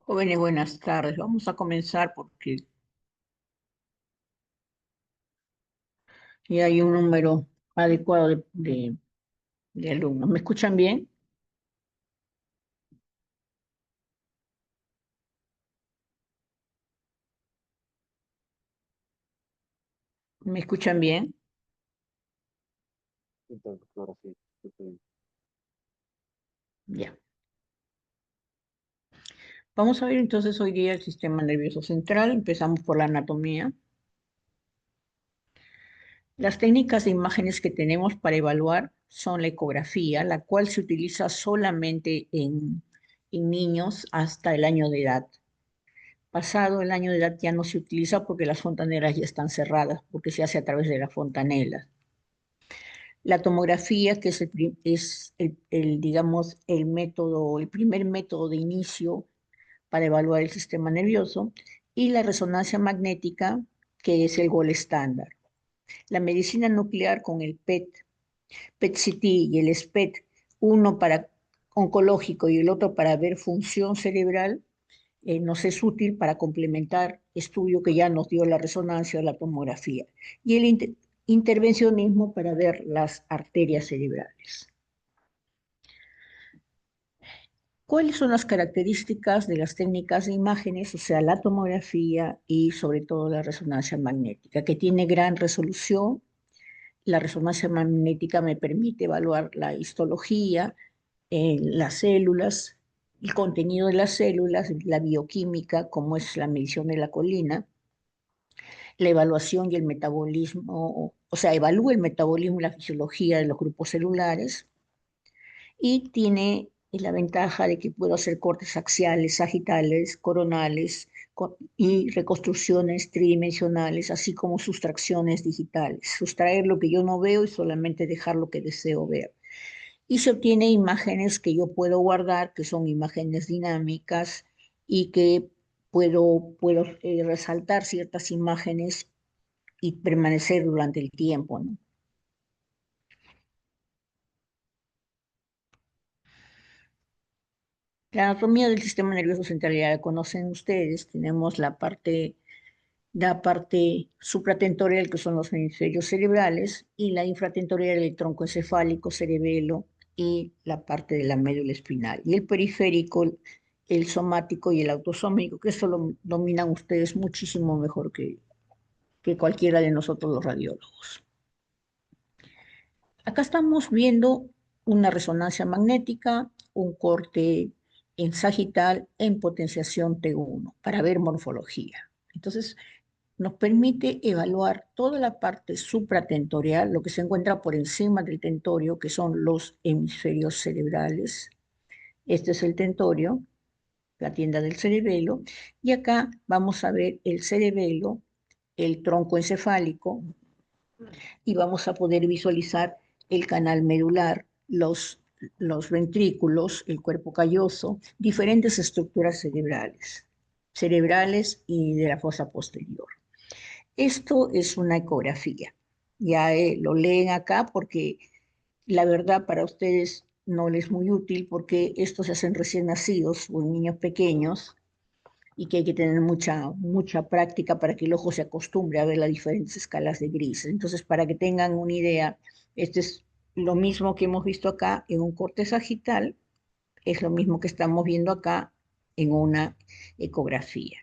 Jóvenes, buenas tardes. Vamos a comenzar porque ya hay un número adecuado de alumnos. ¿Me escuchan bien? ¿Me escuchan bien? Entonces, ahora sí, Ya. Vamos a ver entonces hoy día el sistema nervioso central. Empezamos por la anatomía. Las técnicas de imágenes que tenemos para evaluar son la ecografía, la cual se utiliza solamente en niños hasta el año de edad. Pasado el año de edad ya no se utiliza porque las fontaneras ya están cerradas, porque se hace a través de las fontanelas. La tomografía, que es digamos, el método, el primer método de inicio para evaluar el sistema nervioso, y la resonancia magnética, que es el gol estándar. La medicina nuclear con el PET, PET-CT y el SPECT, uno para oncológico y el otro para ver función cerebral, nos es útil para complementar estudio que ya nos dio la resonancia o la tomografía. Y el intervencionismo para ver las arterias cerebrales. ¿Cuáles son las características de las técnicas de imágenes, o sea, la tomografía y sobre todo la resonancia magnética? Que tiene gran resolución. La resonancia magnética me permite evaluar la histología, las células, el contenido de las células, la bioquímica, como es la medición de la colina, la evaluación y el metabolismo, o sea, evalúa el metabolismo y la fisiología de los grupos celulares, y tiene la ventaja de que puedo hacer cortes axiales, sagitales, coronales y reconstrucciones tridimensionales, así como sustracciones digitales. Sustraer lo que yo no veo y solamente dejar lo que deseo ver. Y se obtiene imágenes que yo puedo guardar, que son imágenes dinámicas y que puedo resaltar ciertas imágenes y permanecer durante el tiempo, ¿no? La anatomía del sistema nervioso central ya la conocen ustedes. Tenemos la parte supratentorial, que son los hemisferios cerebrales, y la infratentorial, el tronco encefálico, cerebelo, y la parte de la médula espinal. Y el periférico, el somático y el autosómico, que eso lo dominan ustedes muchísimo mejor que cualquiera de nosotros los radiólogos. Acá estamos viendo una resonancia magnética, un corte en sagital en potenciación T1 para ver morfología. Entonces, nos permite evaluar toda la parte supratentorial, lo que se encuentra por encima del tentorio, que son los hemisferios cerebrales. Este es el tentorio, la tienda del cerebelo, y acá vamos a ver el cerebelo, el tronco encefálico, y vamos a poder visualizar el canal medular, los ventrículos, el cuerpo calloso, diferentes estructuras cerebrales y de la fosa posterior. Esto es una ecografía. Ya lo leen acá porque la verdad para ustedes no les es muy útil, porque estos se hacen recién nacidos o en niños pequeños, y que hay que tener mucha práctica para que el ojo se acostumbre a ver las diferentes escalas de gris. Entonces, para que tengan una idea, este es lo mismo que hemos visto acá en un corte sagital, es lo mismo que estamos viendo acá en una ecografía.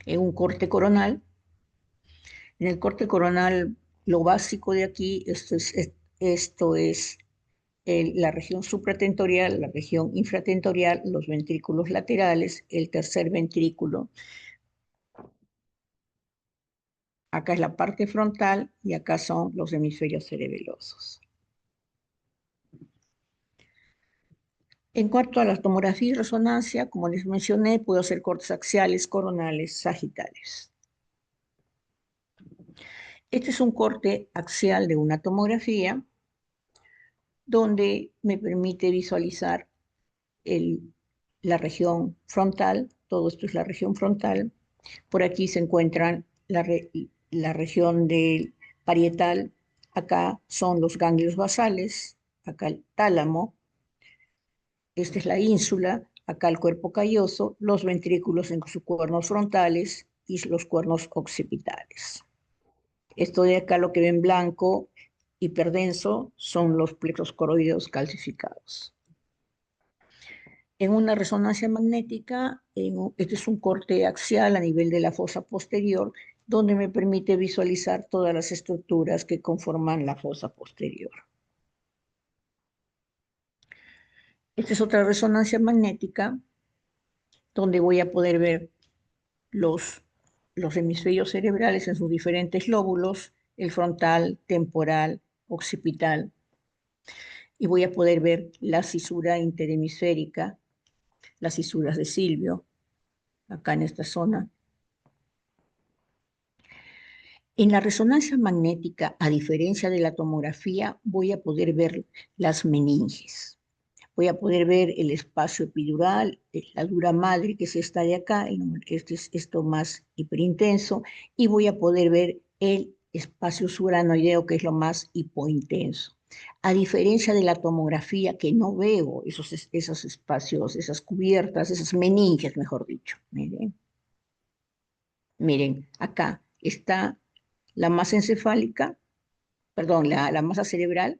En un corte coronal, en el corte coronal, lo básico de aquí, esto es la región supratentorial, la región infratentorial, los ventrículos laterales, el tercer ventrículo. Acá es la parte frontal y acá son los hemisferios cerebelosos. En cuanto a la tomografía y resonancia, como les mencioné, puedo hacer cortes axiales, coronales, sagitales. Este es un corte axial de una tomografía donde me permite visualizar la región frontal. Todo esto es la región frontal. Por aquí se encuentran la región del parietal. Acá son los ganglios basales, acá el tálamo, Esta es la ínsula, acá el cuerpo calloso, los ventrículos en sus cuernos frontales y los cuernos occipitales. Esto de acá, lo que ven blanco, hiperdenso, son los plexos coroideos calcificados. En una resonancia magnética, este es un corte axial a nivel de la fosa posterior, donde me permite visualizar todas las estructuras que conforman la fosa posterior. Esta es otra resonancia magnética, donde voy a poder ver los hemisferios cerebrales en sus diferentes lóbulos, el frontal, temporal, occipital, y voy a poder ver la cisura interhemisférica, las cisuras de Silvio, acá en esta zona. En la resonancia magnética, a diferencia de la tomografía, voy a poder ver las meninges. Voy a poder ver el espacio epidural, la dura madre, que es esta de acá, este es esto más hiperintenso, y voy a poder ver el espacio suranoideo, que es lo más hipointenso. A diferencia de la tomografía, que no veo esos espacios, esas cubiertas, esas meninges, mejor dicho. Miren, acá está la masa encefálica, perdón, la masa cerebral,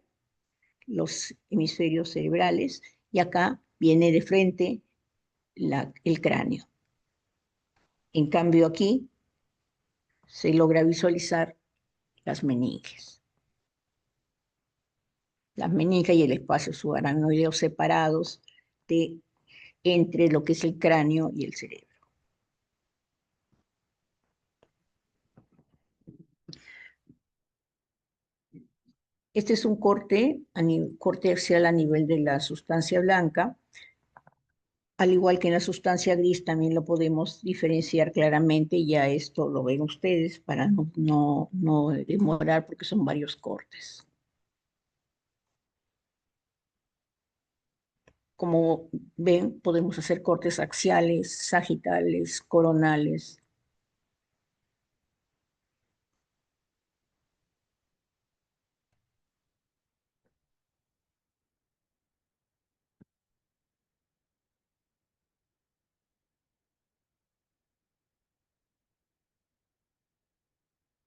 los hemisferios cerebrales, y acá viene de frente el cráneo. En cambio aquí se logra visualizar las meninges. Las meninges y el espacio subaracnoideo separados entre lo que es el cráneo y el cerebro. Este es un corte axial a nivel de la sustancia blanca. Al igual que en la sustancia gris, también lo podemos diferenciar claramente, ya esto lo ven ustedes para no demorar porque son varios cortes. Como ven, podemos hacer cortes axiales, sagitales, coronales.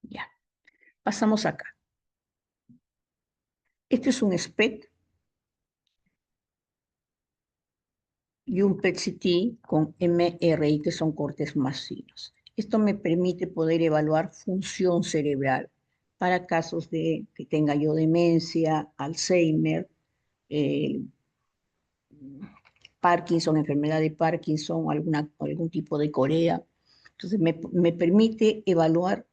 Ya, pasamos acá. Este es un SPECT y un PET-CT con MRI, que son cortes más finos. Esto me permite poder evaluar función cerebral para casos de que tenga yo demencia, Alzheimer, eh, Parkinson, enfermedad de Parkinson, algún tipo de corea. Entonces me permite evaluar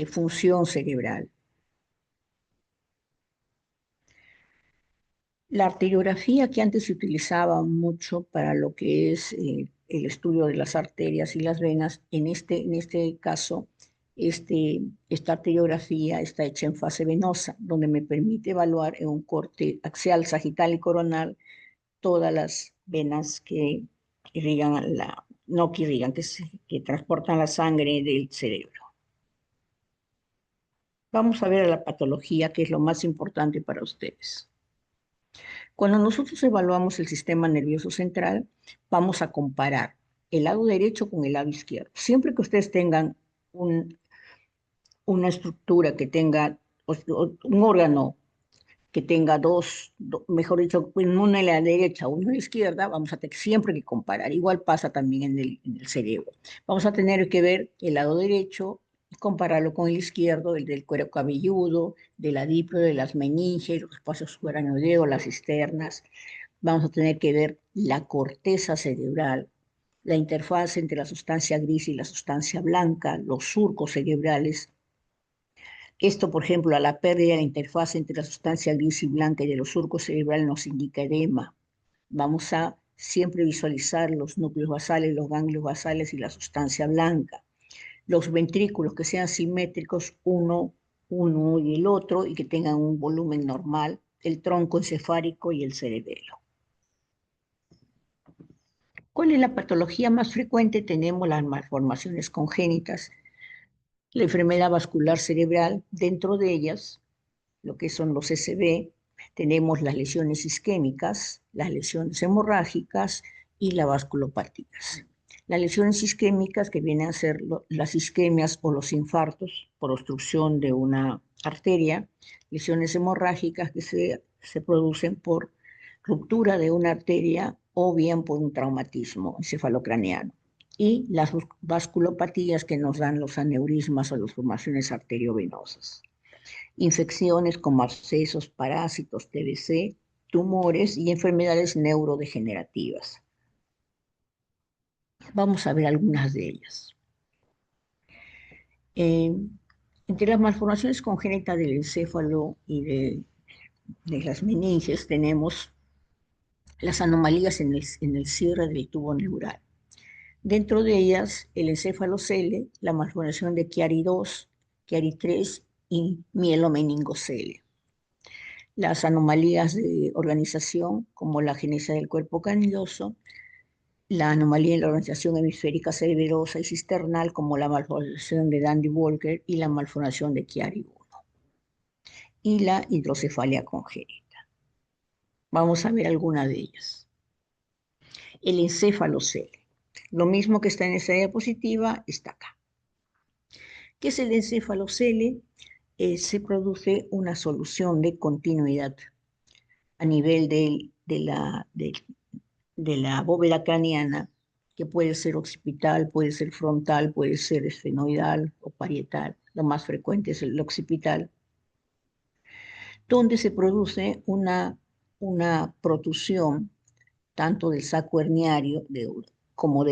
función cerebral. La arteriografía, que antes se utilizaba mucho para lo que es el estudio de las arterias y las venas, en este caso, esta arteriografía está hecha en fase venosa, donde me permite evaluar en un corte axial, sagital y coronal todas las venas que irrigan no que irrigan, que transportan la sangre del cerebro. Vamos a ver a la patología, que es lo más importante para ustedes. Cuando nosotros evaluamos el sistema nervioso central, vamos a comparar el lado derecho con el lado izquierdo. Siempre que ustedes tengan una estructura que tenga, un órgano que tenga mejor dicho, una en la derecha, una en la izquierda, vamos a tener siempre que comparar. Igual pasa también en el cerebro. Vamos a tener que ver el lado derecho y compararlo con el izquierdo, el del cuero cabelludo, del adiplo, de las meninges, los espacios subaracnoideos, las cisternas. Vamos a tener que ver la corteza cerebral, la interfaz entre la sustancia gris y la sustancia blanca, los surcos cerebrales. Esto, por ejemplo, a la pérdida de la interfaz entre la sustancia gris y blanca y de los surcos cerebrales nos indica edema. Vamos a siempre visualizar los núcleos basales, los ganglios basales y la sustancia blanca. Los ventrículos que sean simétricos, uno y el otro, y que tengan un volumen normal, el tronco encefálico y el cerebelo. ¿Cuál es la patología más frecuente? Tenemos las malformaciones congénitas, la enfermedad vascular cerebral, dentro de ellas lo que son los SB, Tenemos las lesiones isquémicas, las lesiones hemorrágicas y las vasculopatías. Las lesiones isquémicas, que vienen a ser las isquemias o los infartos por obstrucción de una arteria, lesiones hemorrágicas que se producen por ruptura de una arteria o bien por un traumatismo encefalocraneano. Y las vasculopatías que nos dan los aneurismas o las formaciones arteriovenosas. Infecciones como abscesos, parásitos, TBC, tumores y enfermedades neurodegenerativas. Vamos a ver algunas de ellas. Entre las malformaciones congénitas del encéfalo y de las meninges tenemos las anomalías en el cierre del tubo neural. Dentro de ellas, el encéfalo-cele, la malformación de Chiari-2, Chiari-3 y mielomeningocele. Las anomalías de organización, como la genesia del cuerpo canidoso, la anomalía en la organización hemisférica cerebelosa y cisternal, como la malformación de Dandy-Walker y la malformación de Chiari-1, y la hidrocefalia congénita. Vamos a ver alguna de ellas. El encéfalo-cele. Lo mismo que está en esa diapositiva está acá. ¿Qué es el encéfalo-cele? Se produce una solución de continuidad a nivel de la bóveda craneana, que puede ser occipital, puede ser frontal, puede ser esfenoidal o parietal. Lo más frecuente es el occipital, donde se produce una protusión tanto del saco herniario como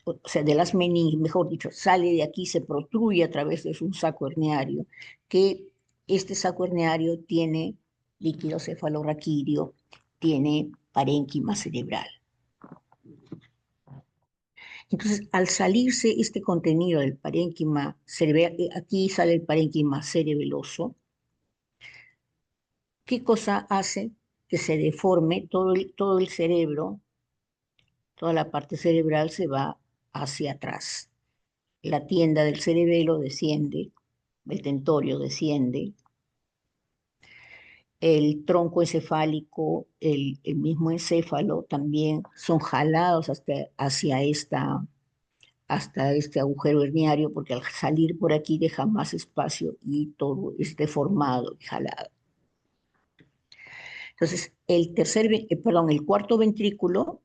o sea, de las meninges, mejor dicho, sale de aquí, se protruye a través de un saco herniario, que este saco herniario tiene líquido cefalorraquídeo, tiene parénquima cerebral. Entonces, al salirse este contenido del parénquima cerebral, aquí sale el parénquima cerebeloso, ¿qué cosa hace? Que se deforme todo el cerebro, toda la parte cerebral se va hacia atrás. La tienda del cerebelo desciende, el tentorio desciende, el tronco encefálico, el mismo encéfalo también son jalados hasta este agujero herniario, porque al salir por aquí deja más espacio y todo es deformado y jalado. Entonces, el cuarto ventrículo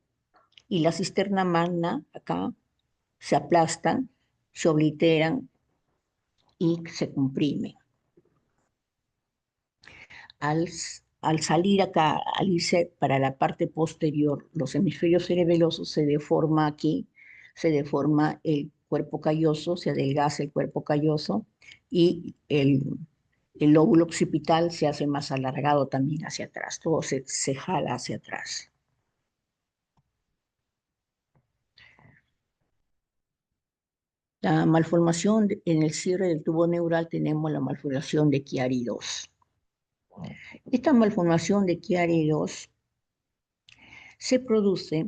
y la cisterna magna acá se aplastan, se obliteran y se comprimen. Al salir acá, al irse para la parte posterior, los hemisferios cerebelosos, se deforma aquí, se deforma el cuerpo calloso, se adelgaza el cuerpo calloso y el lóbulo occipital se hace más alargado también hacia atrás, todo se jala hacia atrás. La malformación en el cierre del tubo neural tenemos la malformación de Chiari-2. Esta malformación de Chiari-2 se produce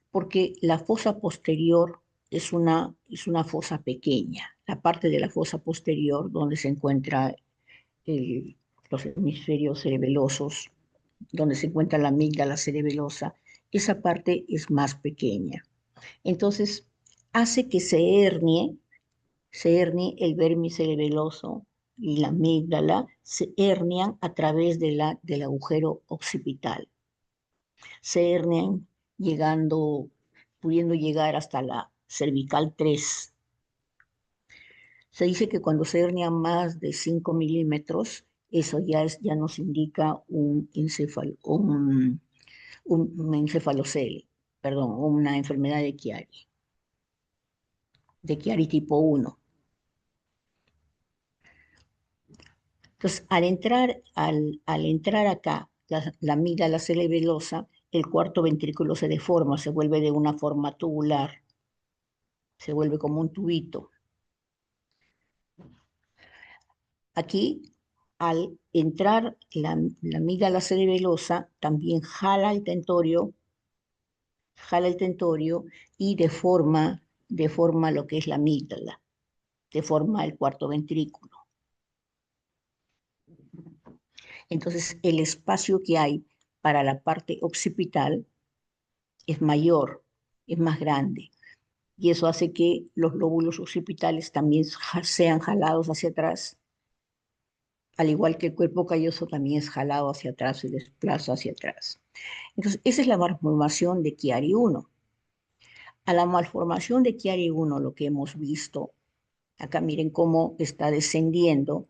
porque la fosa posterior es una fosa pequeña. La parte de la fosa posterior donde se encuentra los hemisferios cerebelosos, donde se encuentra la amígdala cerebelosa, esa parte es más pequeña. Entonces, hace que se hernie el vermis cerebeloso y la amígdala, se hernian a través del agujero occipital. Se hernian pudiendo llegar hasta la cervical 3. Se dice que cuando se hernian más de 5 milímetros, eso ya nos indica un encefalocele, perdón, una enfermedad de Chiari tipo 1. Entonces, al entrar acá, la amígdala cerebelosa, el cuarto ventrículo se deforma, se vuelve de una forma tubular, se vuelve como un tubito. Aquí, al entrar la amígdala cerebelosa, también jala el tentorio y deforma lo que es la amígdala, deforma el cuarto ventrículo. Entonces, el espacio que hay para la parte occipital es mayor, es más grande, y eso hace que los lóbulos occipitales también sean jalados hacia atrás, al igual que el cuerpo calloso también es jalado hacia atrás, se desplaza hacia atrás. Entonces, esa es la malformación de Chiari 1. A la malformación de Chiari 1, lo que hemos visto, acá miren cómo está descendiendo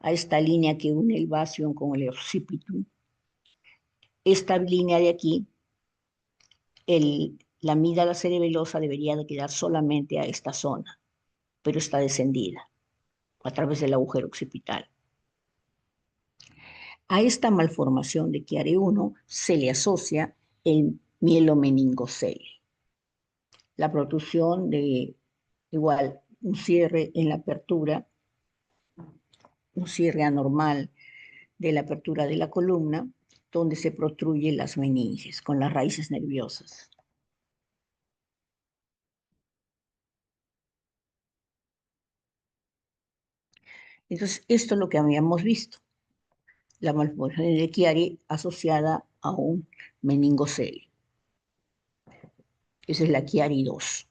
a esta línea que une el vasium con el occipitum. Esta línea de aquí, la amígdala cerebelosa debería de quedar solamente a esta zona, pero está descendida a través del agujero occipital. A esta malformación de Chiari 1 se le asocia el mielomeningocele, la protrusión de igual un cierre en la apertura, un cierre anormal de la apertura de la columna, donde se protruyen las meninges con las raíces nerviosas. Entonces, esto es lo que habíamos visto, la malformación de Chiari asociada a un meningocele. Esa es la Chiari 2.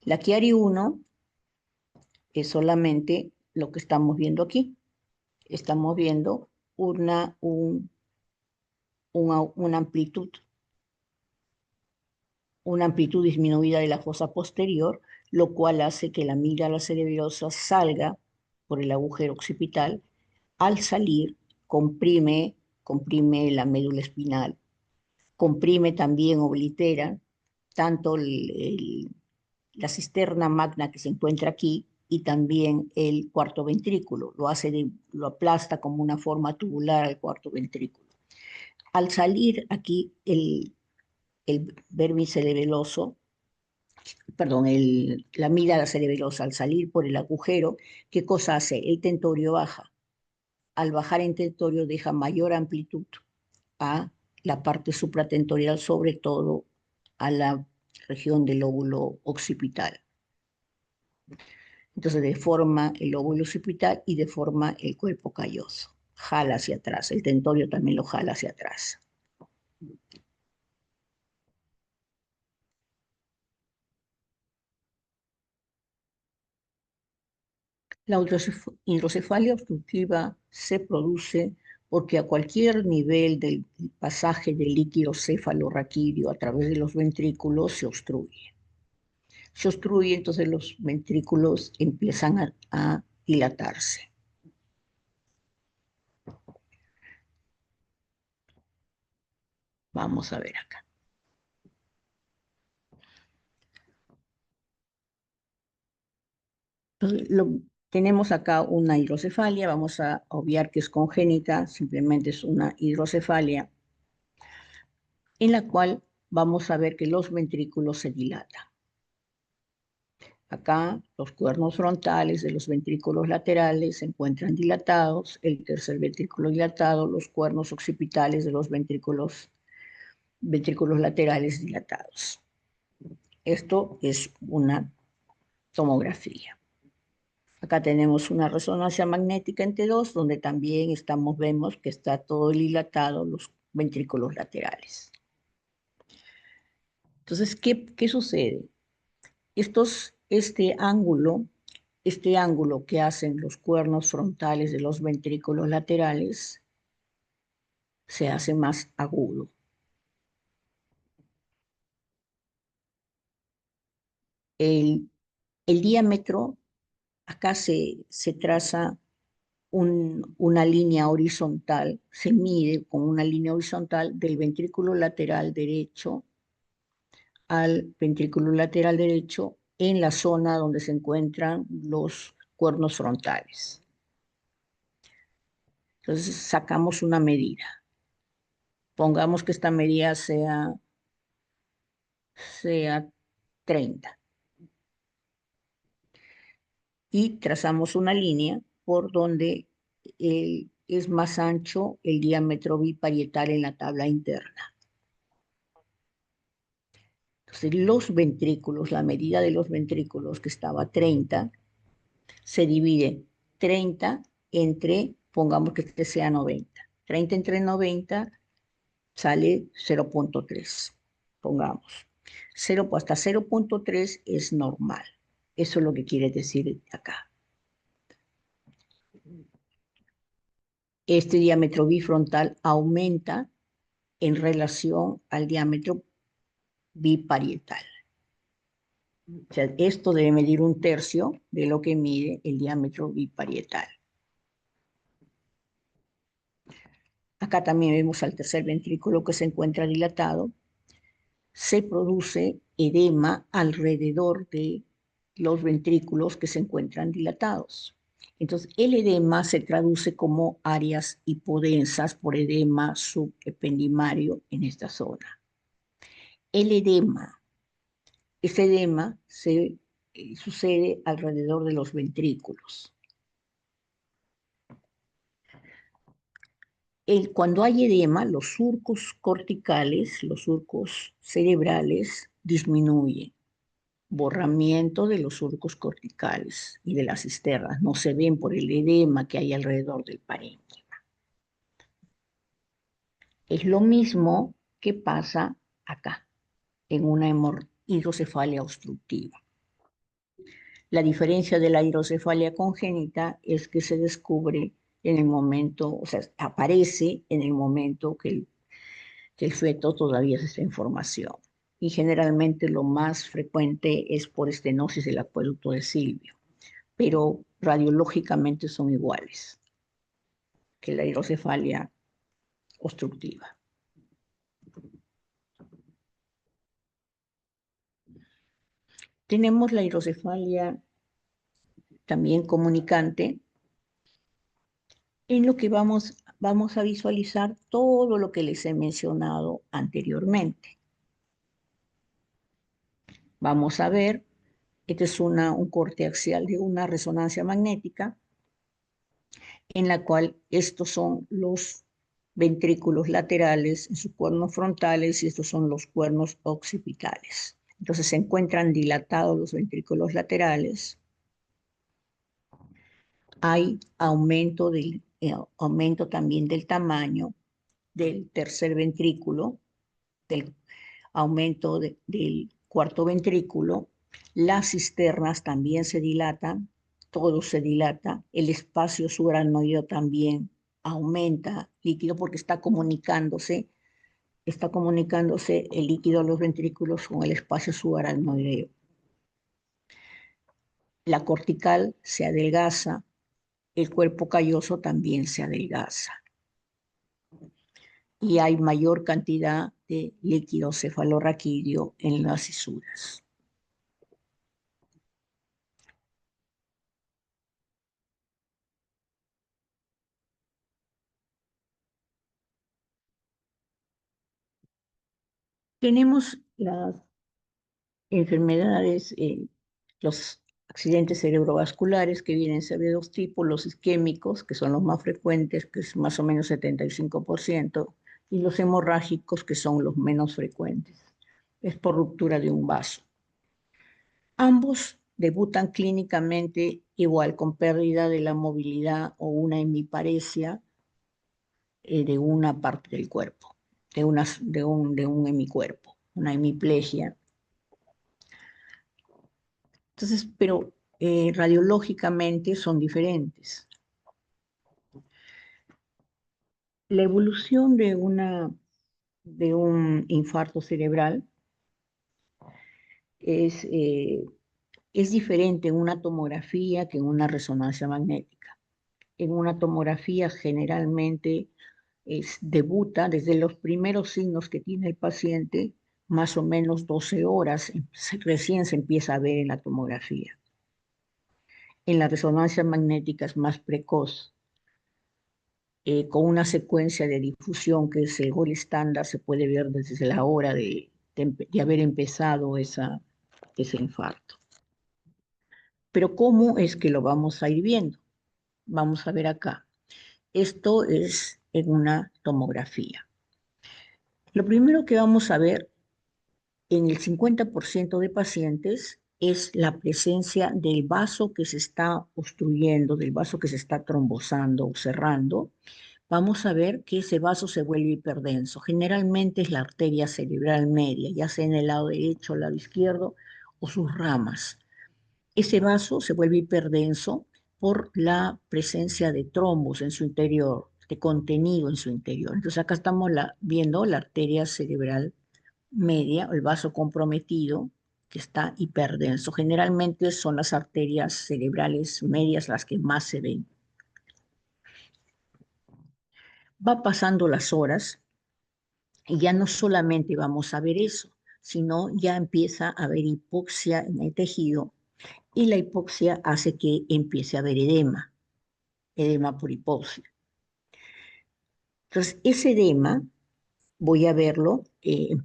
La Chiari 1 es solamente lo que estamos viendo aquí. Estamos viendo una amplitud disminuida de la fosa posterior, lo cual hace que la amígdala cerebelosa salga por el agujero occipital. Al salir, comprime la médula espinal, comprime también, oblitera tanto la cisterna magna que se encuentra aquí y también el cuarto ventrículo. Lo aplasta como una forma tubular al cuarto ventrículo. Al salir aquí el vermis cerebeloso, perdón, la amígdala cerebelosa, al salir por el agujero, ¿qué cosa hace? El tentorio baja. Al bajar el tentorio deja mayor amplitud a la parte supratentorial, sobre todo a la región del lóbulo occipital. Entonces deforma el lóbulo occipital y deforma el cuerpo calloso. Jala hacia atrás, el tentorio también lo jala hacia atrás. La hidrocefalia obstructiva se produce porque a cualquier nivel del pasaje del líquido cefalorraquídeo a través de los ventrículos se obstruye. Se obstruye, entonces los ventrículos empiezan a dilatarse. Vamos a ver acá. Entonces, tenemos acá una hidrocefalia, vamos a obviar que es congénita, simplemente es una hidrocefalia, en la cual vamos a ver que los ventrículos se dilatan. Acá los cuernos frontales de los ventrículos laterales se encuentran dilatados, el tercer ventrículo dilatado, los cuernos occipitales de los ventrículos laterales dilatados. Esto es una tomografía. Acá tenemos una resonancia magnética en T2, donde también vemos que está todo dilatado los ventrículos laterales. Entonces, ¿qué sucede? Este ángulo que hacen los cuernos frontales de los ventrículos laterales se hace más agudo. El, el diámetro, acá se traza una línea horizontal, se mide con una línea horizontal del ventrículo lateral derecho al ventrículo lateral derecho en la zona donde se encuentran los cuernos frontales. Entonces sacamos una medida. Pongamos que esta medida sea 30 y trazamos una línea por donde es más ancho el diámetro biparietal en la tabla interna. Entonces los ventrículos, la medida de los ventrículos que estaba 30, se divide 30 entre, pongamos que este sea 90. 30 entre 90 sale 0.3, pongamos. 0, hasta 0.3 es normal. Eso es lo que quiere decir acá. Este diámetro bifrontal aumenta en relación al diámetro biparietal. O sea, esto debe medir 1/3 de lo que mide el diámetro biparietal. Acá también vemos al tercer ventrículo que se encuentra dilatado. Se produce edema alrededor de los ventrículos que se encuentran dilatados. Entonces, el edema se traduce como áreas hipodensas por edema subependimario en esta zona. El edema, ese edema sucede alrededor de los ventrículos. Cuando hay edema, los surcos corticales, los surcos cerebrales disminuyen. Borramiento de los surcos corticales y de las cisternas. No se ven por el edema que hay alrededor del parénquima. Es lo mismo que pasa acá, en una hidrocefalia obstructiva. La diferencia de la hidrocefalia congénita es que se descubre en el momento, o sea, aparece en el momento que el feto todavía está en formación. Y generalmente lo más frecuente es por estenosis del acueducto de Silvio, pero radiológicamente son iguales que la hidrocefalia obstructiva. Tenemos la hidrocefalia también comunicante, en lo que vamos a visualizar todo lo que les he mencionado anteriormente. Vamos a ver, este es un corte axial de una resonancia magnética, en la cual estos son los ventrículos laterales en sus cuernos frontales y estos son los cuernos occipitales. Entonces se encuentran dilatados los ventrículos laterales. Hay aumento también del tamaño del tercer ventrículo, del aumento del cuarto ventrículo. Las cisternas también se dilatan, todo se dilata, el espacio subaracnoideo también aumenta líquido porque está comunicándose el líquido de los ventrículos con el espacio subaracnoideo. La cortical se adelgaza, el cuerpo calloso también se adelgaza. Y hay mayor cantidad de líquido cefalorraquídeo en las cisuras. Tenemos las enfermedades, los accidentes cerebrovasculares que vienen a ser de dos tipos, los isquémicos, que son los más frecuentes, que es más o menos 75%, y los hemorrágicos, que son los menos frecuentes. Es por ruptura de un vaso. Ambos debutan clínicamente igual, con pérdida de la movilidad o una hemiparesia de una parte del cuerpo, de un hemicuerpo, una hemiplegia. Entonces, pero radiológicamente son diferentes. La evolución de un infarto cerebral es diferente en una tomografía que en una resonancia magnética. En una tomografía generalmente debuta desde los primeros signos que tiene el paciente, más o menos 12 horas, recién se empieza a ver en la tomografía. En la resonancia magnética es más precoz, con una secuencia de difusión que es el gol estándar, se puede ver desde la hora de haber empezado ese infarto. Pero ¿cómo es que lo vamos a ir viendo? Vamos a ver acá. Esto es en una tomografía. Lo primero que vamos a ver en el 50% de pacientes es la presencia del vaso que se está obstruyendo, del vaso que se está trombosando o cerrando. Vamos a ver que ese vaso se vuelve hiperdenso. Generalmente es la arteria cerebral media, ya sea en el lado derecho o el lado izquierdo, o sus ramas. Ese vaso se vuelve hiperdenso por la presencia de trombos en su interior, de contenido en su interior. Entonces acá estamos viendo la arteria cerebral media, el vaso comprometido, que está hiperdenso. Generalmente son las arterias cerebrales medias las que más se ven. Va pasando las horas y ya no solamente vamos a ver eso, sino ya empieza a haber hipoxia en el tejido y la hipoxia hace que empiece a haber edema, edema por hipoxia. Entonces, ese edema, voy a verlo, el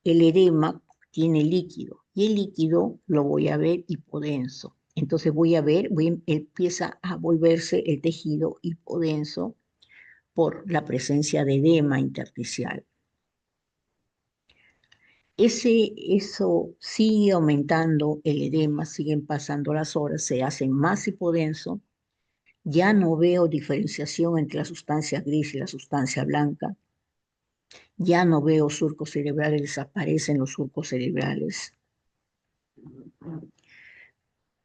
edema tiene líquido y el líquido lo voy a ver hipodenso. Entonces empieza a volverse el tejido hipodenso por la presencia de edema intersticial. Eso sigue aumentando el edema, siguen pasando las horas, se hace más hipodenso, ya no veo diferenciación entre la sustancia gris y la sustancia blanca, ya no veo surcos cerebrales, desaparecen los surcos cerebrales.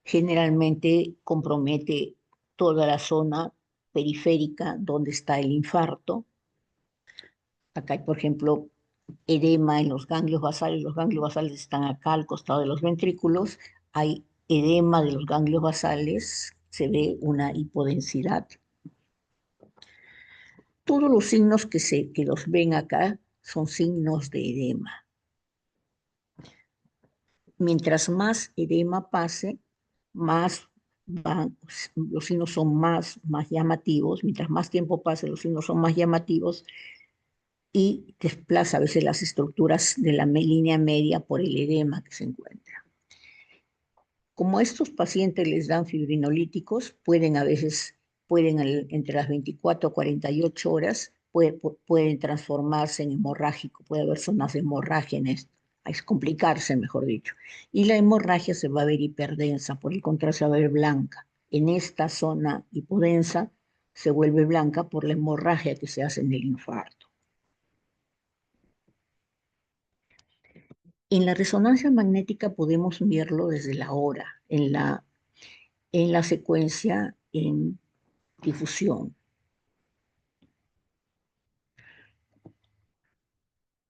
Generalmente compromete toda la zona periférica donde está el infarto. Acá hay, por ejemplo, edema en los ganglios basales están acá al costado de los ventrículos, hay edema de los ganglios basales, se ve una hipodensidad. Todos los signos que los ven acá son signos de edema. Mientras más edema pase, más los signos son más llamativos. Mientras más tiempo pase, los signos son más llamativos y desplaza a veces las estructuras de la línea media por el edema que se encuentra. Como a estos pacientes les dan fibrinolíticos, entre las 24 a 48 horas, pueden transformarse en hemorrágico, puede haber zonas de hemorragia en esto, es complicarse, mejor dicho. Y la hemorragia se va a ver hiperdensa, por el contrario se va a ver blanca. En esta zona hipodensa se vuelve blanca por la hemorragia que se hace en el infarto. En la resonancia magnética podemos verlo desde la hora, en la secuencia en difusión.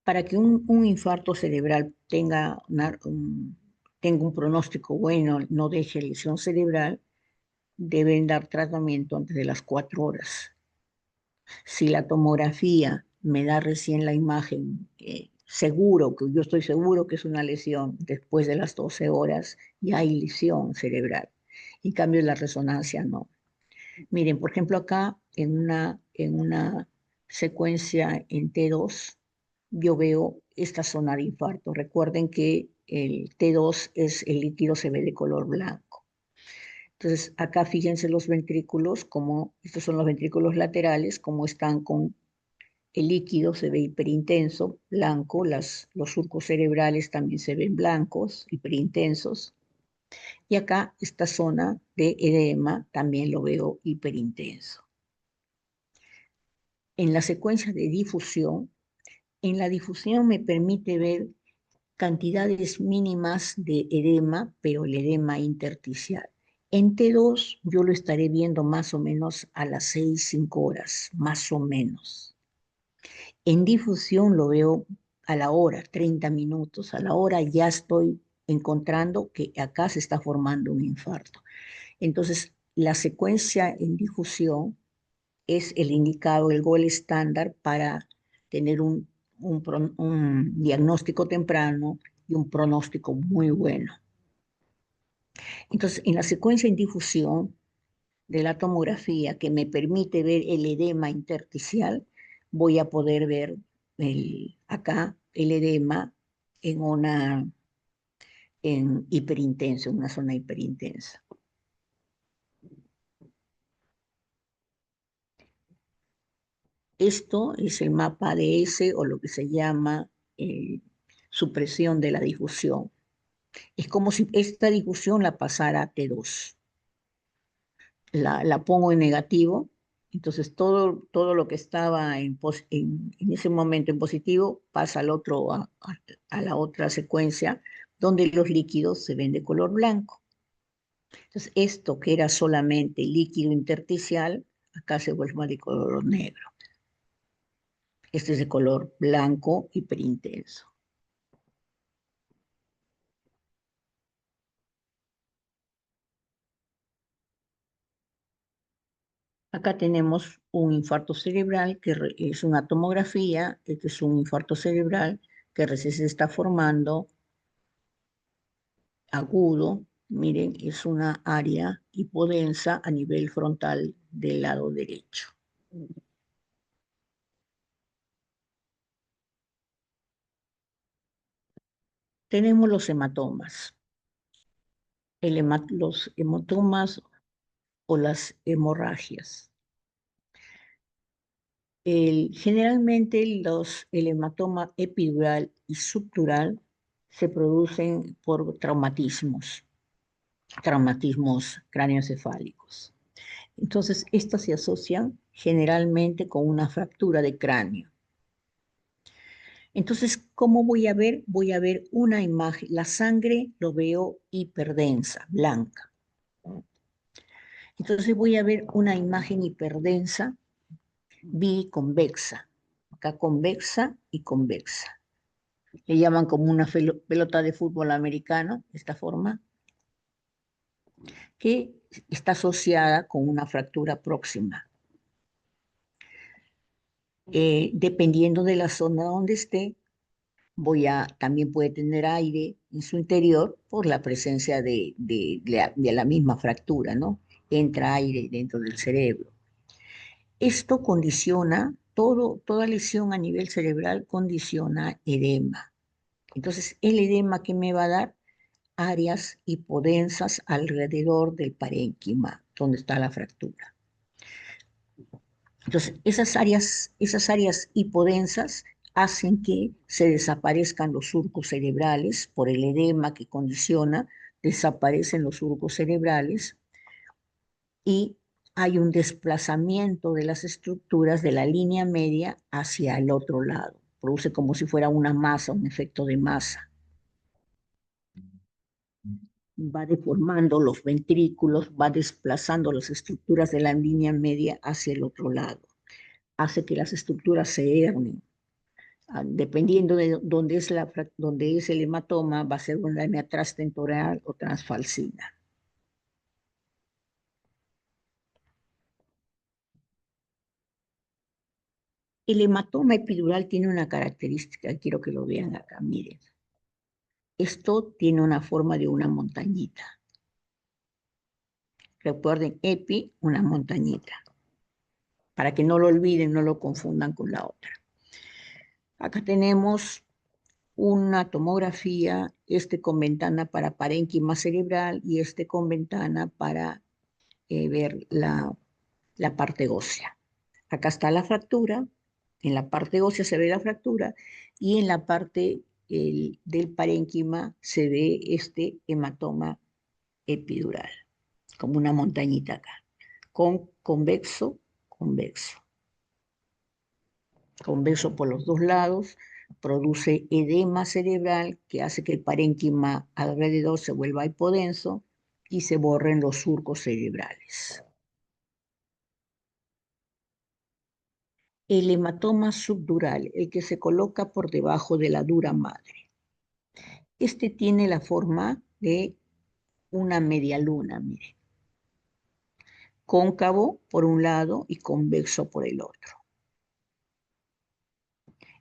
Para que un infarto cerebral tenga un pronóstico bueno, no deje lesión cerebral, deben dar tratamiento antes de las 4 horas. Si la tomografía me da recién la imagen, yo estoy seguro que es una lesión, después de las 12 horas ya hay lesión cerebral. En cambio, la resonancia no. Miren, por ejemplo, acá en una secuencia en T2, yo veo esta zona de infarto. Recuerden que el T2 el líquido se ve de color blanco. Entonces, acá fíjense los ventrículos, estos son los ventrículos laterales, como están con el líquido, se ve hiperintenso, blanco, los surcos cerebrales también se ven blancos, hiperintensos. Y acá esta zona de edema también lo veo hiperintenso. En la secuencia de difusión, en la difusión me permite ver cantidades mínimas de edema, pero el edema intersticial. En T2 yo lo estaré viendo más o menos a las 6, 5 horas, más o menos. En difusión lo veo a la hora, 30 minutos. A la hora ya estoy encontrando que acá se está formando un infarto. Entonces, la secuencia en difusión es el indicado, el gol estándar para tener un diagnóstico temprano y un pronóstico muy bueno. Entonces, en la secuencia en difusión de la tomografía que me permite ver el edema intersticial, voy a poder ver acá el edema en hiperintenso, en una zona hiperintensa. Esto es el mapa ADS o lo que se llama supresión de la difusión. Es como si esta difusión la pasara a T2. La pongo en negativo, entonces todo lo que estaba en ese momento en positivo pasa al otro, a la otra secuencia, donde los líquidos se ven de color blanco. Entonces, esto que era solamente líquido intersticial, acá se vuelve de color negro. Este es de color blanco hiperintenso. Acá tenemos un infarto cerebral, que es una tomografía. Este es un infarto cerebral que recién se está formando, agudo. Miren, es una área hipodensa a nivel frontal del lado derecho. Tenemos los hematomas. Los hematomas o las hemorragias. Generalmente el hematoma epidural y subdural se producen por traumatismos cráneoencefálicos. Entonces, estas se asocian generalmente con una fractura de cráneo. Entonces, ¿cómo voy a ver? Voy a ver una imagen. La sangre lo veo hiperdensa, blanca. Entonces voy a ver una imagen hiperdensa, biconvexa. Acá convexa y convexa. Le llaman como una pelota de fútbol americano, esta forma, que está asociada con una fractura próxima. Dependiendo de la zona donde esté, también puede tener aire en su interior por la presencia de la misma fractura, ¿no? Entra aire dentro del cerebro. Esto condiciona, toda lesión a nivel cerebral condiciona edema. Entonces, el edema que me va a dar áreas hipodensas alrededor del parénquima, donde está la fractura. Entonces, esas áreas hipodensas hacen que se desaparezcan los surcos cerebrales por el edema que condiciona, desaparecen los surcos cerebrales y hay un desplazamiento de las estructuras de la línea media hacia el otro lado. Produce como si fuera una masa, un efecto de masa. Va deformando los ventrículos, va desplazando las estructuras de la línea media hacia el otro lado. Hace que las estructuras se hernen. Dependiendo de dónde es el hematoma, va a ser una hernia transtentorial o transfalcina. El hematoma epidural tiene una característica, quiero que lo vean acá, miren. Esto tiene una forma de una montañita. Recuerden, epi, una montañita. Para que no lo olviden, no lo confundan con la otra. Acá tenemos una tomografía, este con ventana para parénquima cerebral y este con ventana para ver la parte ósea. Acá está la fractura, en la parte ósea se ve la fractura y en la parte del parénquima se ve este hematoma epidural, como una montañita acá, con convexo por los dos lados, produce edema cerebral que hace que el parénquima alrededor se vuelva hipodenso y se borren los surcos cerebrales. El hematoma subdural, el que se coloca por debajo de la dura madre. Este tiene la forma de una media luna, mire, cóncavo por un lado y convexo por el otro,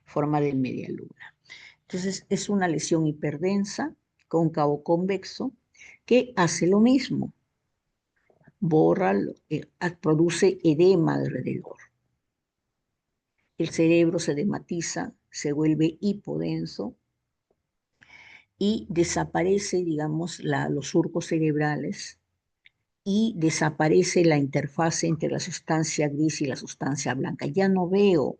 forma de media luna. Entonces es una lesión hiperdensa, cóncavo convexo, que hace lo mismo, borra, produce edema alrededor. El cerebro se edematiza, se vuelve hipodenso y desaparece, digamos, los surcos cerebrales y desaparece la interfase entre la sustancia gris y la sustancia blanca. Ya no veo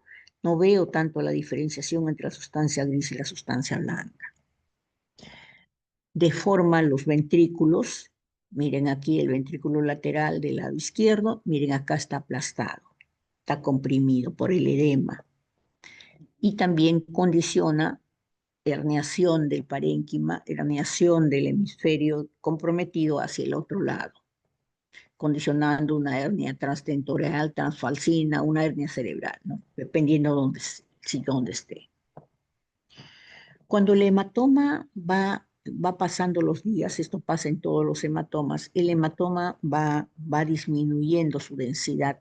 tanto la diferenciación entre la sustancia gris y la sustancia blanca. deforma los ventrículos. Miren aquí el ventrículo lateral del lado izquierdo, miren acá está aplastado, está comprimido por el edema. Y también condiciona herniación del parénquima, herniación del hemisferio comprometido hacia el otro lado, condicionando una hernia transtentorial, transfalcina, una hernia cerebral, ¿no? Dependiendo dónde esté. Cuando el hematoma va pasando los días, esto pasa en todos los hematomas, el hematoma va disminuyendo su densidad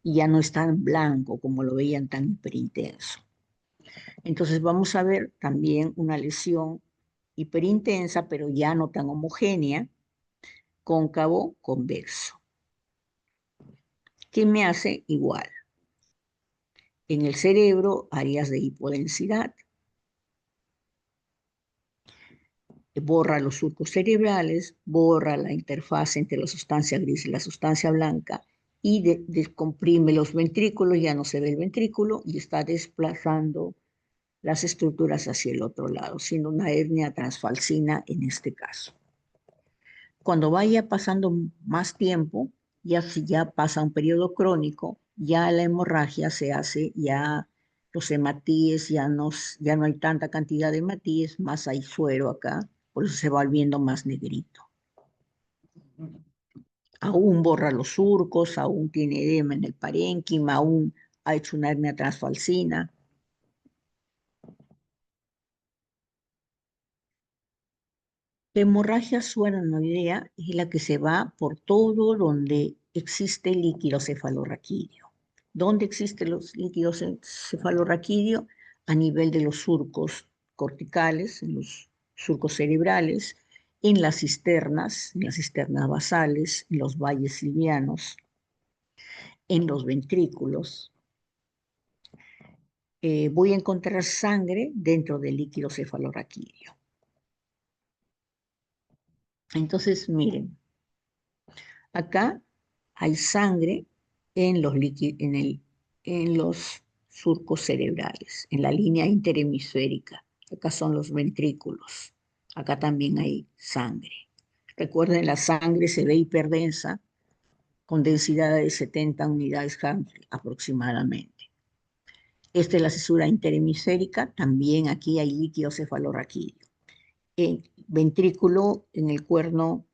y ya no es tan blanco como lo veían tan hiperintenso. Entonces vamos a ver también una lesión hiperintensa, pero ya no tan homogénea, cóncavo, convexo. ¿Qué me hace igual? En el cerebro, áreas de hipodensidad, borra los surcos cerebrales, borra la interfaz entre la sustancia gris y la sustancia blanca y descomprime los ventrículos, ya no se ve el ventrículo y está desplazando las estructuras hacia el otro lado, siendo una hernia transfalcina en este caso. Cuando vaya pasando más tiempo, si ya pasa un periodo crónico, ya la hemorragia se hace, ya los hematíes, ya no hay tanta cantidad de hematíes, más hay suero acá, por eso se va volviendo más negrito. Aún borra los surcos, aún tiene edema en el parénquima, aún ha hecho una hernia transfalcina. La hemorragia subaracnoidea es la que se va por todo donde existe líquido cefalorraquídeo. ¿Dónde existen los líquidos cefalorraquídeo? A nivel de los surcos corticales, en los surcos cerebrales, en las cisternas basales, en los valles silvianos, en los ventrículos. Voy a encontrar sangre dentro del líquido cefalorraquídeo. Entonces, miren, acá hay sangre en en los surcos cerebrales, en la línea interhemisférica. Acá son los ventrículos. Acá también hay sangre. Recuerden, la sangre se ve hiperdensa con densidad de 70 unidades Humphrey aproximadamente. Esta es la cesura interhemisférica. También aquí hay líquido cefalorraquídeo. El ventrículo en el cuerno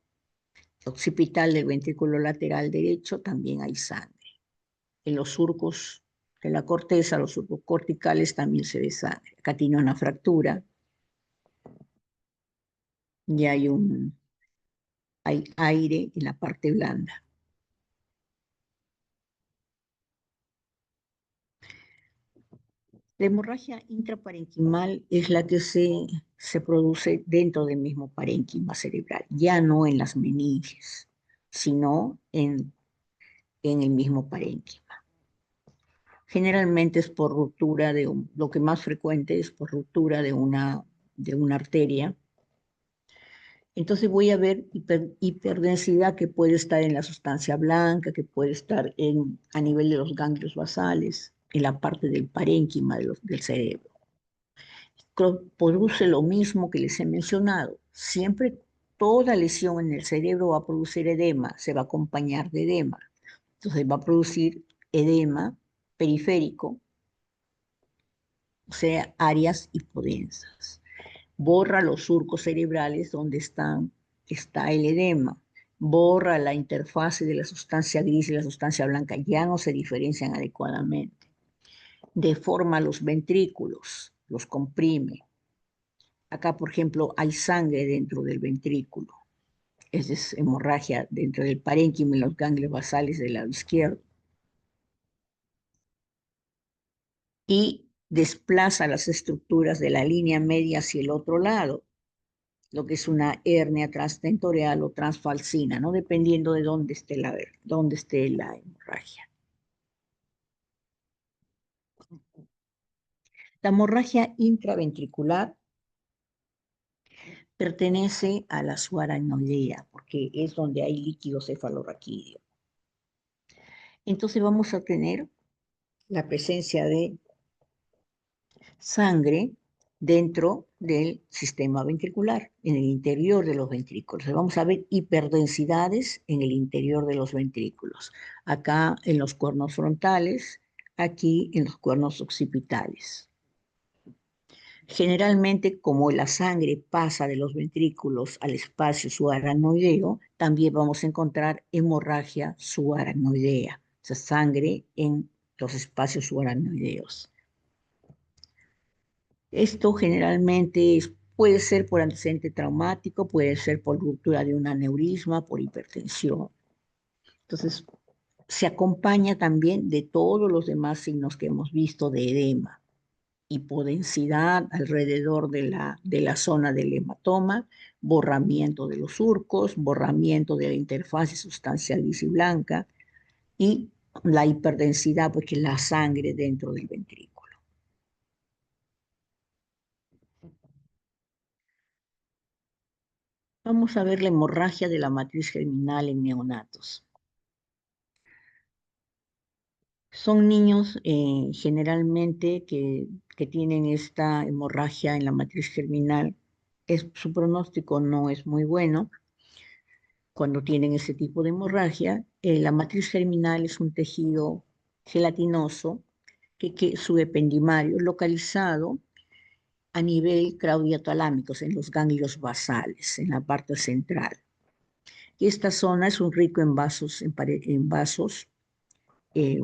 occipital del ventrículo lateral derecho también hay sangre. En los surcos de la corteza, los surcos corticales, también se ve sangre. Acá tiene una fractura y hay aire en la parte blanda. La hemorragia intraparenquimal es la que se produce dentro del mismo parénquima cerebral, ya no en las meninges, sino en el mismo parénquima. Generalmente es por ruptura lo que más frecuente es por ruptura de una arteria. Entonces voy a ver hiperdensidad que puede estar en la sustancia blanca, que puede estar a nivel de los ganglios basales, en la parte del parénquima del cerebro. Produce lo mismo que les he mencionado. Siempre toda lesión en el cerebro va a producir edema, se va a acompañar de edema. Entonces va a producir edema periférico, o sea, áreas hipodensas. Borra los surcos cerebrales donde está el edema. Borra la interfase de la sustancia gris y la sustancia blanca, ya no se diferencian adecuadamente. Deforma los ventrículos, los comprime. Acá, por ejemplo, hay sangre dentro del ventrículo. Esa es hemorragia dentro del parénquima y los ganglios basales del lado izquierdo. Y desplaza las estructuras de la línea media hacia el otro lado, lo que es una hernia transtentorial o transfalcina, ¿no? Dependiendo de dónde esté la hemorragia. La hemorragia intraventricular pertenece a la subaracnoidea, porque es donde hay líquido cefalorraquídeo. Entonces vamos a tener la presencia de sangre dentro del sistema ventricular, en el interior de los ventrículos. Vamos a ver hiperdensidades en el interior de los ventrículos. Acá en los cuernos frontales, aquí en los cuernos occipitales. Generalmente, como la sangre pasa de los ventrículos al espacio subaracnoideo, también vamos a encontrar hemorragia subaracnoidea, o sea, sangre en los espacios subaracnoideos. Esto generalmente puede ser por antecedente traumático, puede ser por ruptura de un aneurisma, por hipertensión. Entonces, se acompaña también de todos los demás signos que hemos visto de edema, hipodensidad alrededor de la zona del hematoma, borramiento de los surcos, borramiento de la interfase sustancial lisa y blanca y la hiperdensidad, porque la sangre dentro del ventrículo. Vamos a ver la hemorragia de la matriz germinal en neonatos. Son niños generalmente que tienen esta hemorragia en la matriz germinal. Su pronóstico no es muy bueno cuando tienen ese tipo de hemorragia. La matriz germinal es un tejido gelatinoso que su ependimario localizado a nivel craudiatalámicos, en los ganglios basales, en la parte central. Y esta zona es un rico en vasos, eh,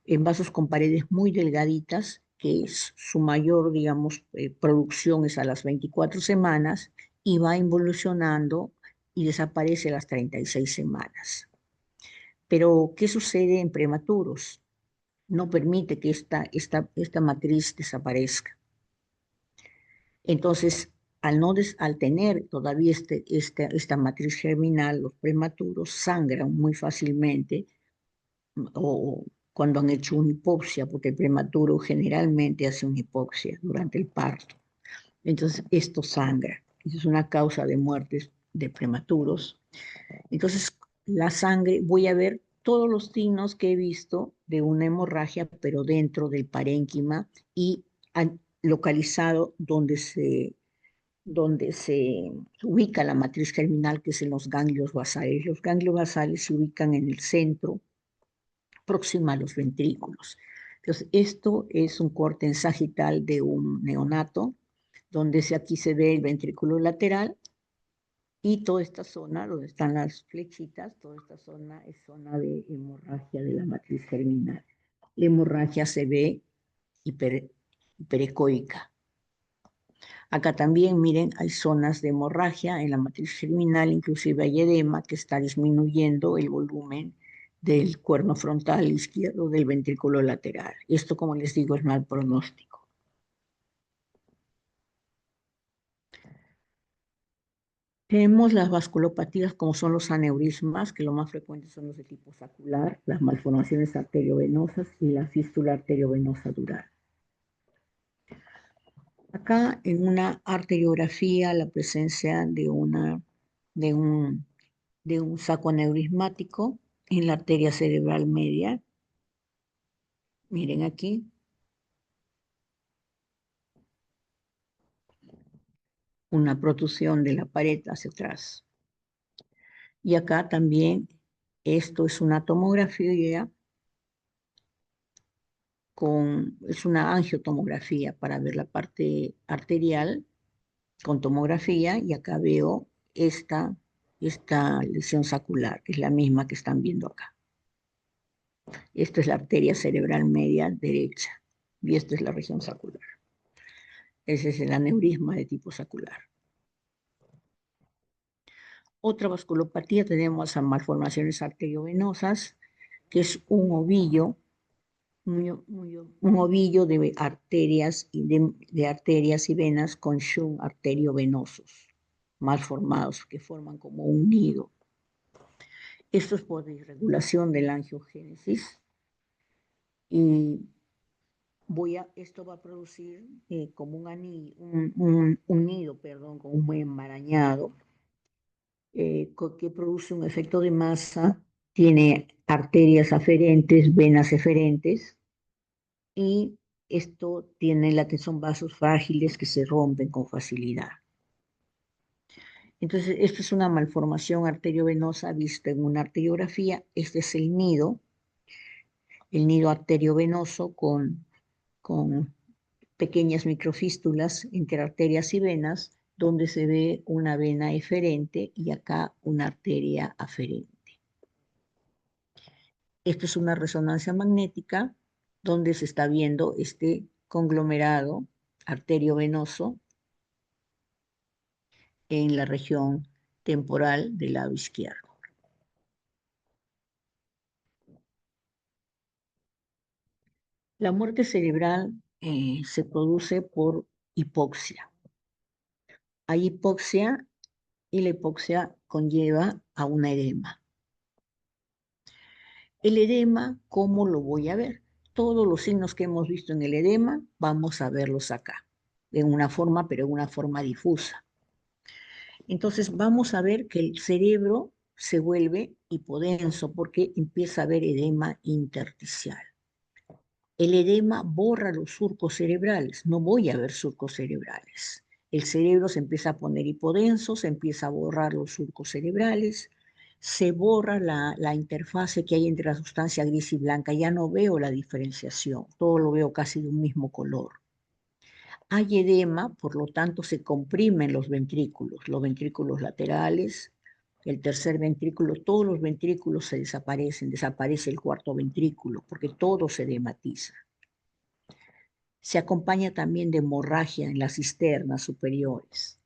en vasos con paredes muy delgaditas, que es su mayor, digamos, producción es a las 24 semanas y va involucionando y desaparece a las 36 semanas. Pero, ¿qué sucede en prematuros? No permite que esta matriz desaparezca. Entonces, al tener todavía esta matriz germinal, los prematuros sangran muy fácilmente o cuando han hecho una hipopsia, porque el prematuro generalmente hace una hipopsia durante el parto. Entonces, esto sangra. Eso es una causa de muertes de prematuros. Entonces, la sangre, voy a ver todos los signos que he visto de una hemorragia, pero dentro del parénquima y localizado donde se ubica la matriz germinal, que es en los ganglios basales. Los ganglios basales se ubican en el centro, próxima a los ventrículos. Entonces, esto es un corte en sagital de un neonato, donde aquí se ve el ventrículo lateral y toda esta zona, donde están las flechitas, toda esta zona es zona de hemorragia de la matriz germinal. La hemorragia se ve hiperecoica. Acá también, miren, hay zonas de hemorragia en la matriz germinal, inclusive hay edema que está disminuyendo el volumen del cuerno frontal izquierdo del ventrículo lateral. Esto, como les digo, es mal pronóstico. Tenemos las vasculopatías, como son los aneurismas, que lo más frecuente son los de tipo sacular, las malformaciones arteriovenosas y la fístula arteriovenosa dural. Acá en una arteriografía, la presencia de un, de un saco aneurismático en la arteria cerebral media. Miren aquí. Una protusión de la pared hacia atrás. Y acá también, esto es una tomografía es una angiotomografía para ver la parte arterial con tomografía, y acá veo esta lesión sacular, que es la misma que están viendo acá. Esto es la arteria cerebral media derecha y esto es la región sacular. Ese es el aneurisma de tipo sacular. Otra vasculopatía tenemos a malformaciones arteriovenosas, que es un ovillo, un ovillo de arterias de arterias y venas con shunt arteriovenosos mal formados, que forman como un nido. Esto es por irregulación de la angiogénesis y esto va a producir como un nido, perdón, como un muy enmarañado, que produce un efecto de masa, tiene arterias aferentes, venas eferentes, y esto tiene la que son vasos frágiles que se rompen con facilidad. Entonces, esto es una malformación arteriovenosa vista en una arteriografía. Este es el nido arteriovenoso con pequeñas microfístulas entre arterias y venas, donde se ve una vena eferente y acá una arteria aferente. Esto es una resonancia magnética donde se está viendo este conglomerado arteriovenoso en la región temporal del lado izquierdo. La muerte cerebral se produce por hipoxia. Hay hipoxia y la hipoxia conlleva a un edema. El edema, ¿cómo lo voy a ver? Todos los signos que hemos visto en el edema, vamos a verlos acá, en una forma, pero en una forma difusa. Entonces vamos a ver que el cerebro se vuelve hipodenso porque empieza a haber edema intersticial. El edema borra los surcos cerebrales, no voy a ver surcos cerebrales. El cerebro se empieza a poner hipodenso, se empieza a borrar los surcos cerebrales, se borra la interfase que hay entre la sustancia gris y blanca, ya no veo la diferenciación, todo lo veo casi de un mismo color. Hay edema, por lo tanto se comprimen los ventrículos laterales, el tercer ventrículo, todos los ventrículos se desaparecen, desaparece el cuarto ventrículo, porque todo se edematiza. Se acompaña también de hemorragia en las cisternas superiores.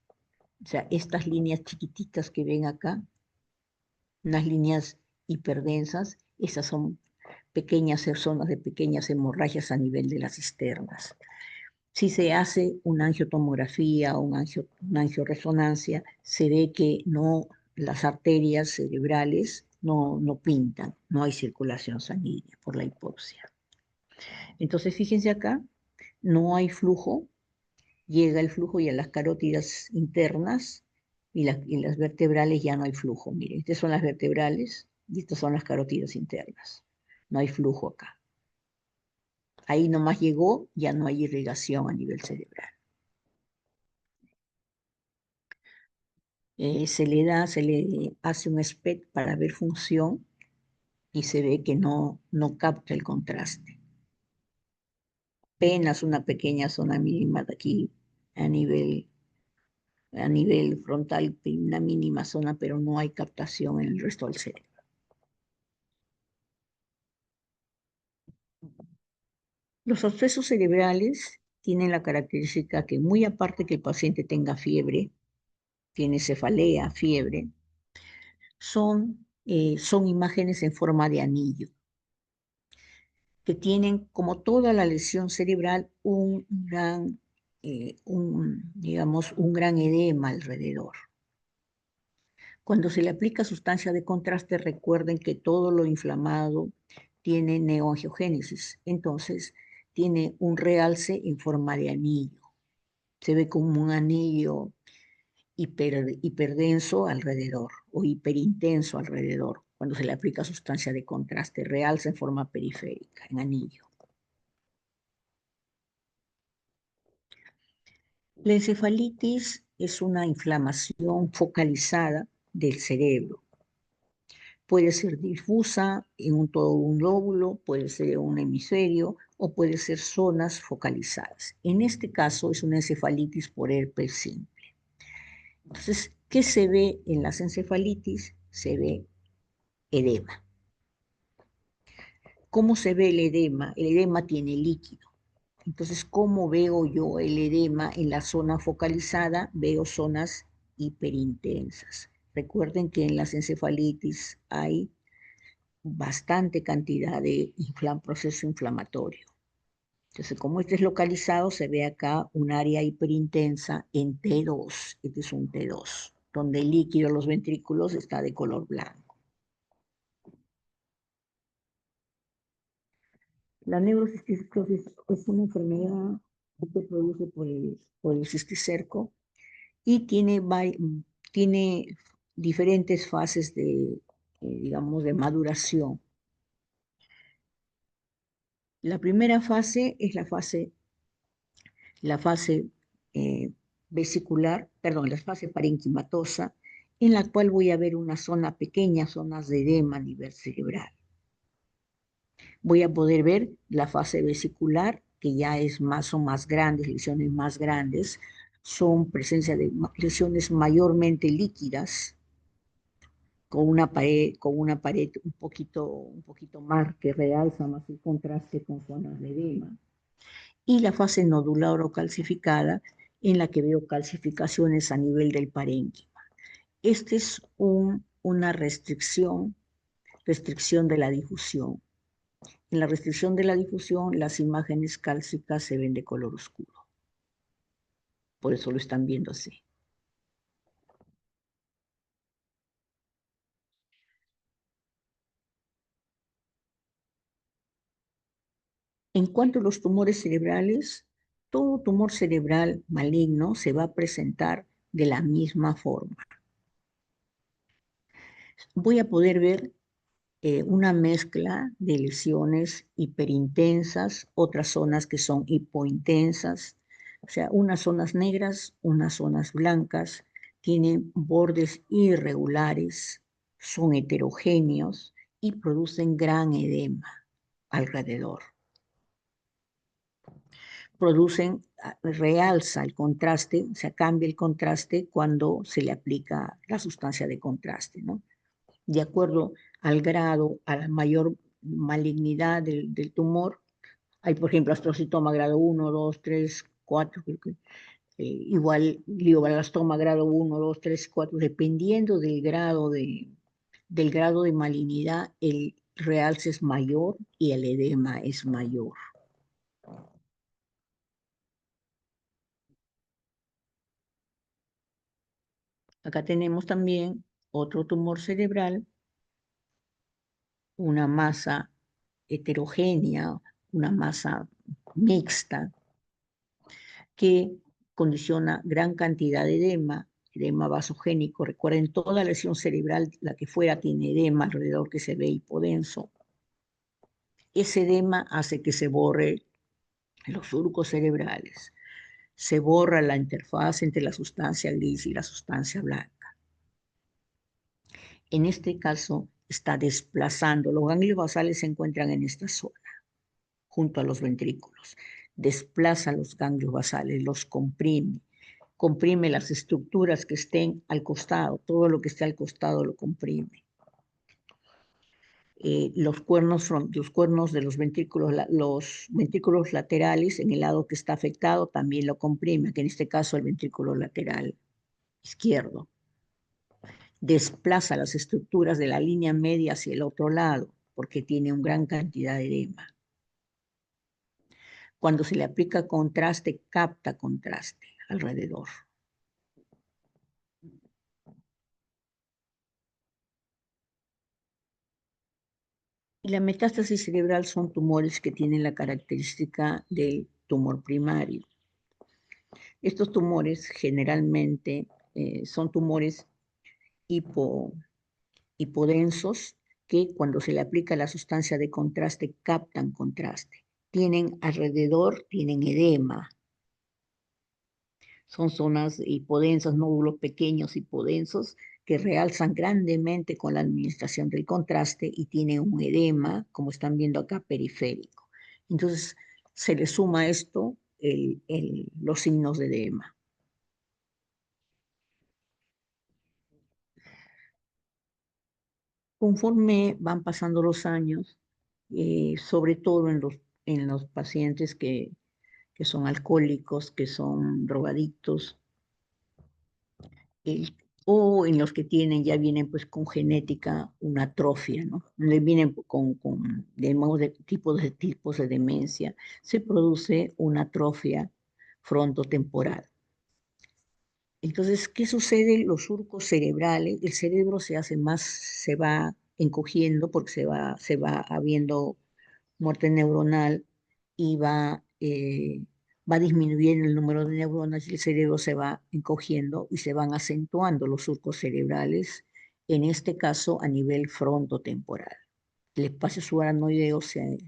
O sea, estas líneas chiquititas que ven acá, unas líneas hiperdensas, esas son pequeñas zonas de pequeñas hemorragias a nivel de las cisternas. Si se hace una angiotomografía o una angioresonancia, se ve que no, las arterias cerebrales no pintan, no hay circulación sanguínea por la hipoxia. Entonces, fíjense acá, no hay flujo, llega el flujo y a las carótidas internas y las vertebrales ya no hay flujo. Miren, estas son las vertebrales y estas son las carótidas internas. No hay flujo acá. Ahí nomás llegó, ya no hay irrigación a nivel cerebral. Se le hace un SPECT para ver función y se ve que no capta el contraste. Apenas una pequeña zona mínima de aquí a nivel frontal, una mínima zona, pero no hay captación en el resto del cerebro. Los abscesos cerebrales tienen la característica que muy aparte que el paciente tenga fiebre, tiene cefalea, fiebre, son imágenes en forma de anillo, que tienen, como toda la lesión cerebral, digamos, un gran edema alrededor. Cuando se le aplica sustancia de contraste, recuerden que todo lo inflamado tiene neoangiogénesis, entonces tiene un realce en forma de anillo. Se ve como un anillo hiperdenso alrededor o hiperintenso alrededor cuando se le aplica sustancia de contraste, realza en forma periférica, en anillo. La encefalitis es una inflamación focalizada del cerebro. Puede ser difusa en todo un lóbulo, puede ser en un hemisferio o puede ser zonas focalizadas. En este caso es una encefalitis por herpes simple. Entonces, ¿qué se ve en las encefalitis? Se ve edema. ¿Cómo se ve el edema? El edema tiene líquido. Entonces, ¿cómo veo yo el edema en la zona focalizada? Veo zonas hiperintensas. Recuerden que en las encefalitis hay bastante cantidad de proceso inflamatorio. Entonces, como este es localizado, se ve acá un área hiperintensa en T2. Este es un T2, donde el líquido de los ventrículos está de color blanco. La neurocisticercosis es una enfermedad que se produce por el cisticerco y tiene diferentes fases digamos, de maduración. La primera fase es la fase la fase vesicular, perdón, la fase parenquimatosa, en la cual voy a ver una zona pequeña, zonas de edema a nivel cerebral. Voy a poder ver la fase vesicular, que ya es más o más grandes, lesiones más grandes, son presencia de lesiones mayormente líquidas, con una pared un poquito más que realza más el contraste con zonas de edema. Y la fase nodular o calcificada, en la que veo calcificaciones a nivel del parénquima. Esta es una restricción de la difusión. En la restricción de la difusión, las imágenes cálcicas se ven de color oscuro. Por eso lo están viendo así. En cuanto a los tumores cerebrales, todo tumor cerebral maligno se va a presentar de la misma forma. Voy a poder ver una mezcla de lesiones hiperintensas, otras zonas que son hipointensas, o sea, unas zonas negras, unas zonas blancas, tienen bordes irregulares, son heterogéneos y producen gran edema alrededor. Realza el contraste, o sea, cambia el contraste cuando se le aplica la sustancia de contraste, ¿no? De acuerdo al grado, a la mayor malignidad del tumor. Hay, por ejemplo, astrocitoma grado 1, 2, 3, 4, creo que, igual glioblastoma grado 1, 2, 3, 4, dependiendo del grado de malignidad, el realce es mayor y el edema es mayor. Acá tenemos también otro tumor cerebral, una masa heterogénea, una masa mixta, que condiciona gran cantidad de edema vasogénico. Recuerden, toda lesión cerebral, la que fuera, tiene edema alrededor que se ve hipodenso. Ese edema hace que se borre los surcos cerebrales, se borra la interfaz entre la sustancia gris y la sustancia blanca. En este caso, está desplazando, los ganglios basales se encuentran en esta zona, junto a los ventrículos. Desplaza los ganglios basales, los comprime las estructuras que estén al costado, todo lo que esté al costado lo comprime. Los cuernos de los ventrículos laterales en el lado que está afectado también lo comprime, que en este caso el ventrículo lateral izquierdo. Desplaza las estructuras de la línea media hacia el otro lado, porque tiene una gran cantidad de edema. Cuando se le aplica contraste, capta contraste alrededor. Y la metástasis cerebral son tumores que tienen la característica del tumor primario. Estos tumores generalmente son tumores hipodensos que cuando se le aplica la sustancia de contraste captan contraste. Tienen edema. Son zonas hipodensas, nódulos pequeños hipodensos que realzan grandemente con la administración del contraste y tienen un edema, como están viendo acá, periférico. Entonces, se le suma a esto los signos de edema. Conforme van pasando los años, sobre todo en los pacientes que son alcohólicos, que son drogadictos, el- o en los que ya vienen pues con genética, una atrofia, ¿no? Vienen con tipos de demencia, se produce una atrofia frontotemporal. Entonces, ¿qué sucede? Los surcos cerebrales, el cerebro se va encogiendo porque se va habiendo muerte neuronal y va disminuyendo el número de neuronas y el cerebro se va encogiendo y se van acentuando los surcos cerebrales, en este caso a nivel frontotemporal. El espacio subaracnoideo se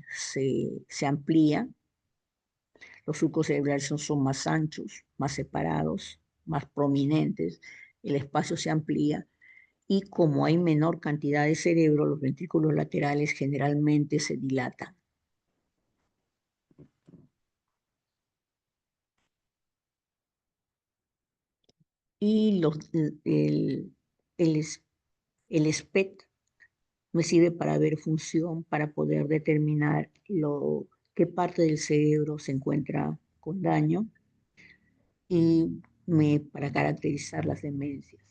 amplía, Los surcos cerebrales son más anchos, más separados, más prominentes, el espacio se amplía y como hay menor cantidad de cerebro, los ventrículos laterales generalmente se dilatan. Y el, el SPECT me sirve para ver función, para poder determinar qué parte del cerebro se encuentra con daño y para caracterizar las demencias.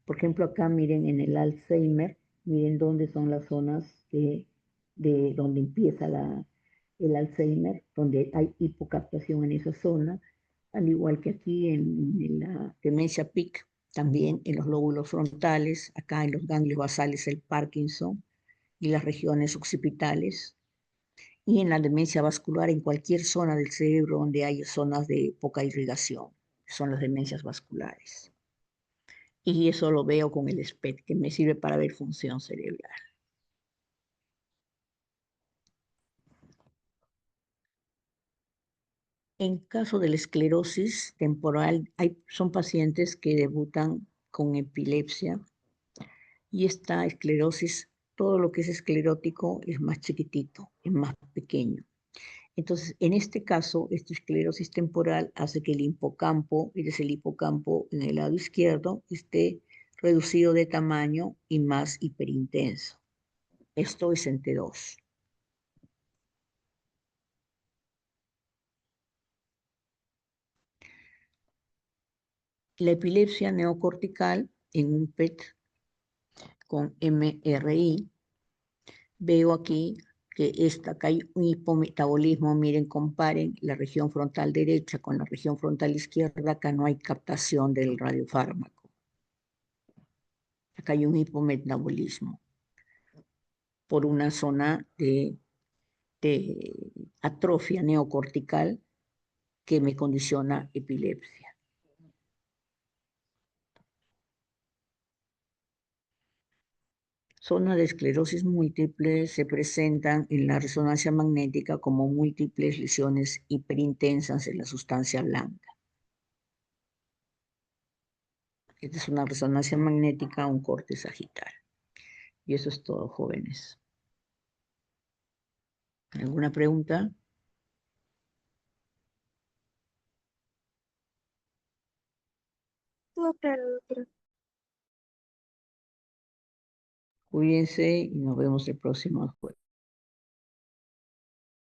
Por ejemplo, acá miren en el Alzheimer, miren dónde son las zonas de donde empieza el Alzheimer, donde hay hipocaptación en esa zona, al igual que aquí en la demencia PIC, también en los lóbulos frontales, acá en los ganglios basales el Parkinson y las regiones occipitales, y en la demencia vascular en cualquier zona del cerebro donde hay zonas de poca irrigación, son las demencias vasculares. Y eso lo veo con el SPECT, que me sirve para ver función cerebral. En caso de la esclerosis temporal, son pacientes que debutan con epilepsia y esta esclerosis, todo lo que es esclerótico es más chiquitito, es más pequeño. Entonces, en este caso, esta esclerosis temporal hace que el hipocampo, es el hipocampo en el lado izquierdo, esté reducido de tamaño y más hiperintenso. Esto es en T2. La epilepsia neocortical en un PET con MRI, veo aquí que acá hay un hipometabolismo, miren, comparen la región frontal derecha con la región frontal izquierda, acá no hay captación del radiofármaco. Acá hay un hipometabolismo por una zona de atrofia neocortical que me condiciona epilepsia. Zonas de esclerosis múltiple se presentan en la resonancia magnética como múltiples lesiones hiperintensas en la sustancia blanca. Esta es una resonancia magnética, un corte sagital. Y eso es todo, jóvenes. ¿Alguna pregunta? No, claro, doctora. Cuídense y nos vemos el próximo jueves.